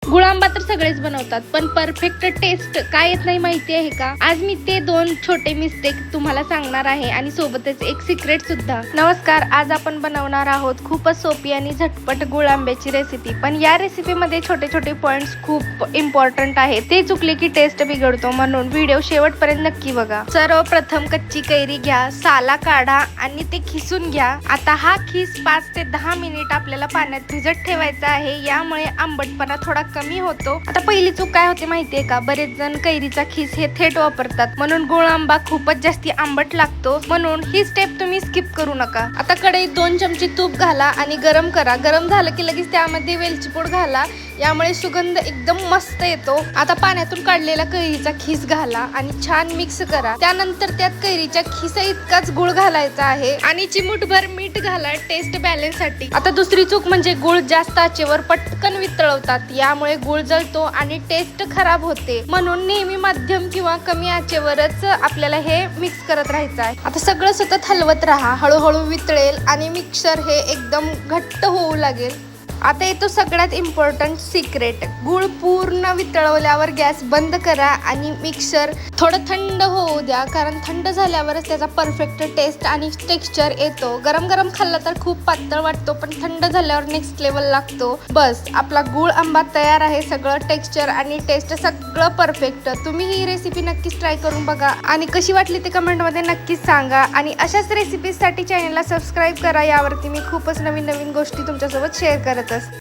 गुळ आंबा तर सगळेच बनवतात, पण परफेक्ट टेस्ट काय येत नाही माहिती आहे का? आज मी ते 2 छोटे मिस्टेक तुम्हाला सांगणार आहे आणि सोबतच एक सिक्रेट सुद्धा. नमस्कार, आज आपण बनवणार आहोत खूपच सोपी आणि झटपट गुळ आंब्याची रेसिपी. पण या रेसिपीमध्ये छोटे छोटे पॉइंट्स खूप इम्पॉर्टंट आहेत. ते चुकले की टेस्ट बिघडतो, म्हणून व्हिडिओ शेवटपर्यंत नक्की बघा. सर्वप्रथम कच्ची कैरी घ्या, साला काढा आणि ते खिसून घ्या. आता हा खिस 5 ते 10 मिनिट आपल्याला पाण्यात भिजत ठेवायचा आहे. यामुळे आंबटपणा थोडा कमी होतो. आता पहिली चूक काय होते माहितीये का? बरेच जण कैरीचा खिस हे थेट वापरतात, म्हणून गुळ आंबा खूपच जास्ती आंबट लागतो. म्हणून ही स्टेप तुम्ही स्किप करू नका. आता कढईत 2 चमचे तूप घाला आणि गरम करा. गरम झालं की लगेच त्यामध्ये वेलची पूड घाला, यामुळे सुगंध एकदम मस्त येतो. आता पाण्यातून काढलेला कैरीचा खिस घाला आणि छान मिक्स करा. त्यानंतर त्यात कैरीच्या खिसा इतकाच गुळ घालायचा आहे आणि चिमूटभर मीठ घाला टेस्ट बॅलन्स साठी. आता दुसरी चूक म्हणजे गुळ जास्त आचेवर पटकन वितळवतात, यामुळे गुळ जळतो आणि टेस्ट खराब होते. म्हणून नेहमी मध्यम किंवा कमी आचेवरच आपल्याला हे मिक्स करत राहायचं आहे. आता सगळं सतत हलवत राहा. हळूहळू वितळेल आणि मिक्सर हे एकदम घट्ट होऊ लागेल. आता येतो सगळ्यात इम्पॉर्टंट सिक्रेट. गुळ पूर्ण वितळवल्यावर गॅस बंद करा आणि मिक्सर थोडं थंड होऊ द्या, कारण थंड झाल्यावरच त्याचा परफेक्ट टेस्ट आणि टेक्स्चर येतो. गरम गरम खाल्ला तर खूप पातळ वाटतो, पण थंड झाल्यावर नेक्स्ट लेवल लागतो. बस, आपला गुळ आंबा तयार आहे. सगळं टेक्स्चर आणि टेस्ट सगळं परफेक्ट. तुम्ही ही रेसिपी नक्कीच ट्राय करून बघा आणि कशी वाटली ते कमेंटमध्ये नक्कीच सांगा. आणि अशाच रेसिपीजसाठी चॅनलला सबस्क्राईब करा. यावरती मी खूपच नवीन नवीन गोष्टी तुमच्यासोबत शेअर करत असते.